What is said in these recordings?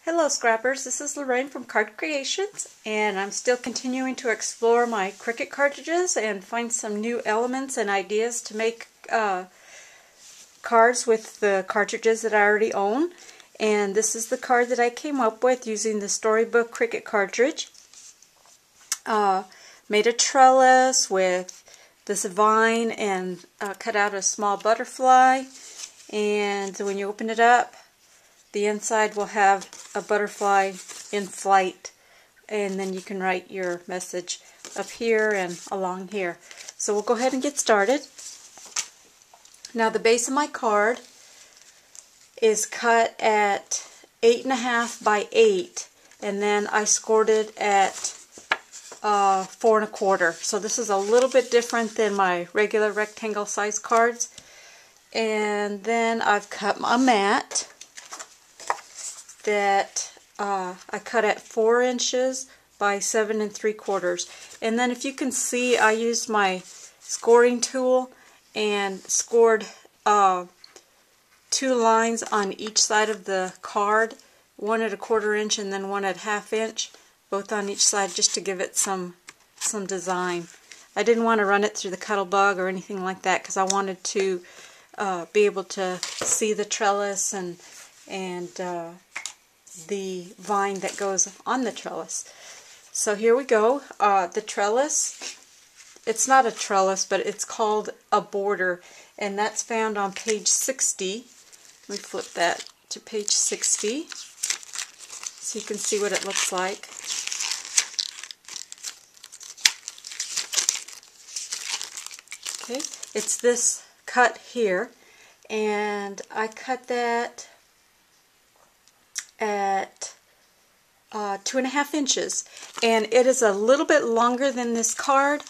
Hello Scrappers, this is Lorraine from Card Creations, and I'm still continuing to explore my Cricut cartridges and find some new elements and ideas to make cards with the cartridges that I already own. And this is the card that I came up with using the Storybook Cricut Cartridge. Made a trellis with this vine and cut out a small butterfly, and when you open it up, the inside will have a butterfly in flight, and then you can write your message up here and along here. So we'll go ahead and get started. Now the base of my card is cut at 8.5 by 8, and then I scored it at 4 1/4. So this is a little bit different than my regular rectangle size cards. And then I've cut a mat that I cut at 4 inches by 7 3/4. And then if you can see, I used my scoring tool and scored 2 lines on each side of the card, one at 1/4 inch and then one at 1/2 inch, both on each side, just to give it some design. I didn't want to run it through the Cuttlebug or anything like that because I wanted to be able to see the trellis and the vine that goes on the trellis. So here we go. The trellis, it's not a trellis, but it's called a border, and that's found on page 60. Let me flip that to page 60 so you can see what it looks like. Okay, it's this cut here, and I cut that at 2.5 inches, and it is a little bit longer than this card,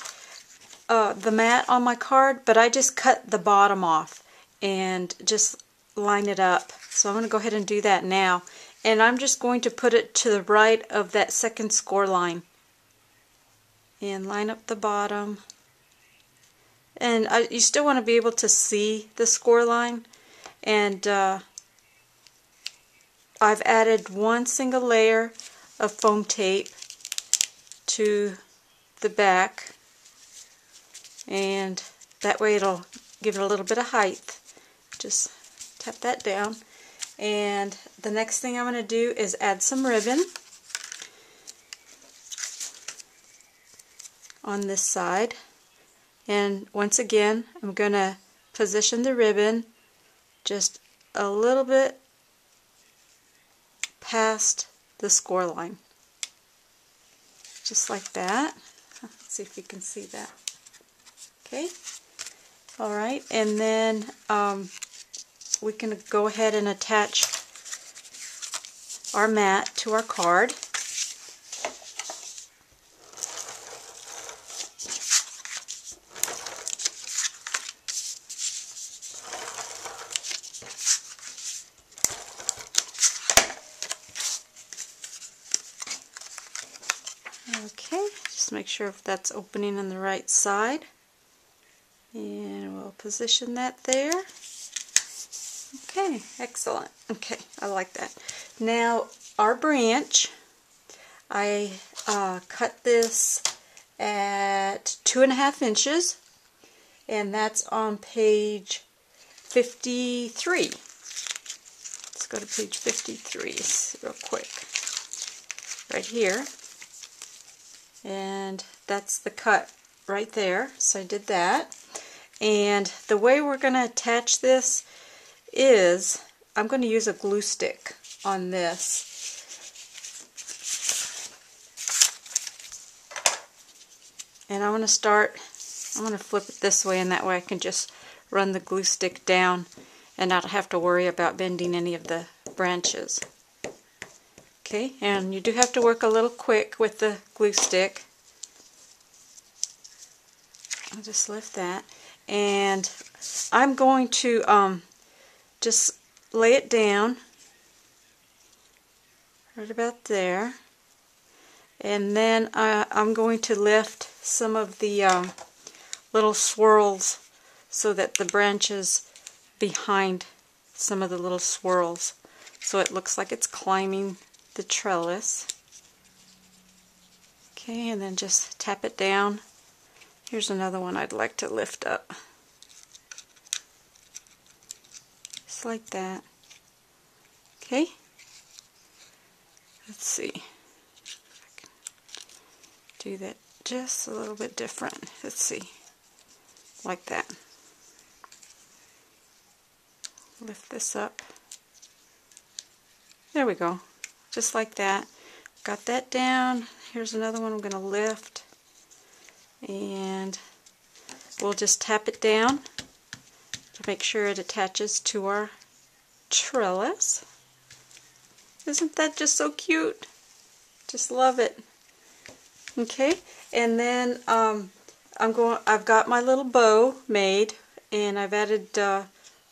the mat on my card, but I just cut the bottom off and just line it up. So I'm going to go ahead and do that now, and I'm just going to put it to the right of that second score line and line up the bottom. And you still want to be able to see the score line, and I've added 1 single layer of foam tape to the back, and that way it'll give it a little bit of height. Just tap that down, and the next thing I'm going to do is add some ribbon on this side. And once again, I'm going to position the ribbon just a little bit past the score line. Just like that. Let's see if you can see that. Okay. Alright, and then we can go ahead and attach our mat to our card. Okay, just make sure if that's opening on the right side, and we'll position that there. Okay, excellent. Okay, I like that. Now our branch, I cut this at 2.5 inches, and that's on page 53. Let's go to page 53 real quick. Right here. And that's the cut right there. So I did that. And the way we're going to attach this is I'm going to use a glue stick on this. And I'm going to flip it this way, and that way I can just run the glue stick down and not have to worry about bending any of the branches. Okay, and you do have to work a little quick with the glue stick. I'll just lift that, and I'm going to just lay it down right about there, and then I'm going to lift some of the little swirls so that the branches behind some of the little swirls, so it looks like it's climbing the trellis. Okay, and then just tap it down. Here's another one I'd like to lift up. Just like that. Okay. Let's see if I can do that just a little bit different. Let's see. Like that. Lift this up. There we go. Just like that. Got that down. Here's another one I'm going to lift. And we'll just tap it down to make sure it attaches to our trellis. Isn't that just so cute? Just love it. Okay, and then I've got my little bow made, and I've added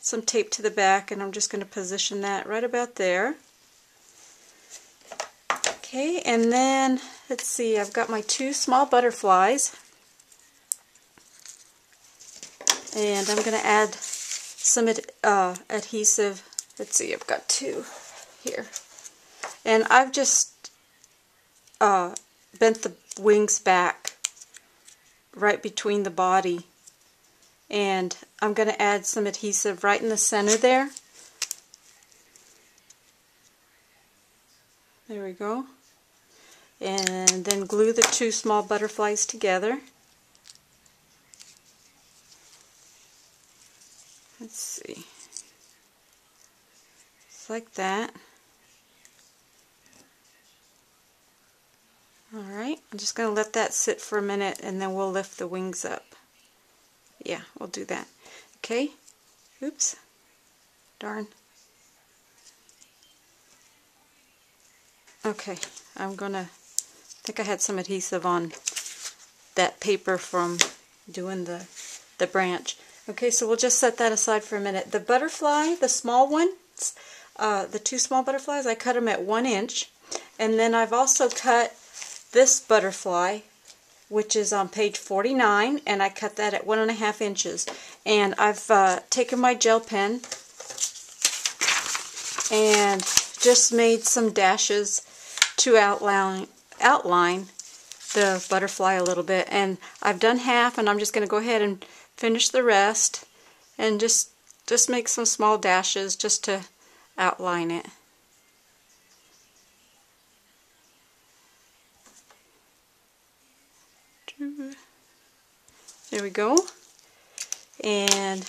some tape to the back, and I'm just going to position that right about there. Okay, and then let's see, I've got my 2 small butterflies, and I'm going to add some adhesive. Let's see, I've got 2 here. And I've just bent the wings back right between the body. And I'm going to add some adhesive right in the center there. There we go. And then glue the 2 small butterflies together. Let's see. Just like that. Alright, I'm just going to let that sit for a minute and then we'll lift the wings up. Yeah, we'll do that. Okay, oops, darn. Okay, I think I had some adhesive on that paper from doing the branch. Okay, so we'll just set that aside for a minute. The butterfly, the small ones, the 2 small butterflies, I cut them at 1 inch. And then I've also cut this butterfly, which is on page 49, and I cut that at 1.5 inches. And I've taken my gel pen and just made some dashes to outline the butterfly a little bit. And I've done half, and I'm just going to go ahead and finish the rest, and just make some small dashes just to outline it. There we go. And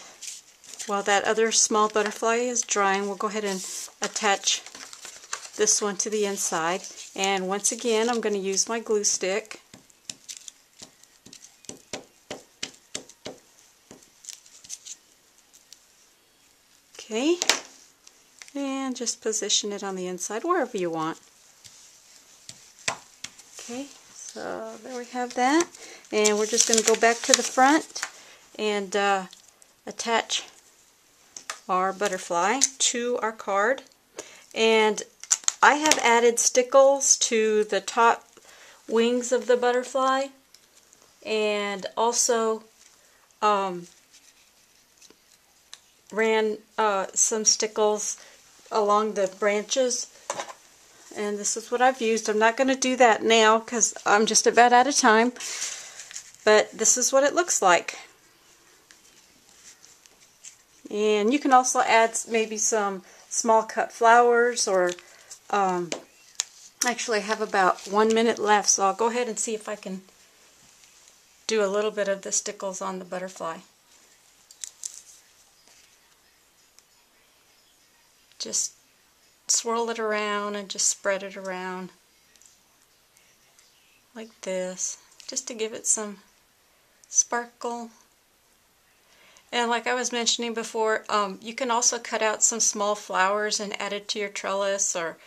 while that other small butterfly is drying, we'll go ahead and attach this one to the inside. And once again, I'm going to use my glue stick. Okay. And just position it on the inside wherever you want. Okay. So there we have that, and we're just going to go back to the front and attach our butterfly to our card. And I have added stickles to the top wings of the butterfly, and also ran some stickles along the branches. And this is what I've used. I'm not going to do that now because I'm just about out of time. But this is what it looks like. And you can also add maybe some small cut flowers, or actually I have about 1 minute left, so I'll go ahead and see if I can do a little bit of the stickles on the butterfly. Just swirl it around and just spread it around like this, just to give it some sparkle. And like I was mentioning before, you can also cut out some small flowers and add it to your trellis, or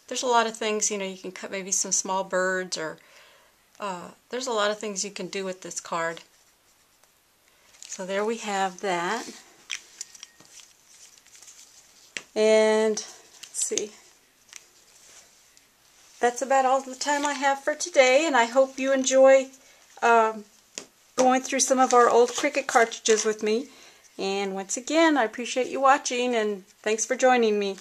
there's a lot of things, you know, you can cut maybe some small birds, or there's a lot of things you can do with this card. So there we have that. And let's see. That's about all the time I have for today, and I hope you enjoy going through some of our old Cricut cartridges with me. And once again, I appreciate you watching, and thanks for joining me.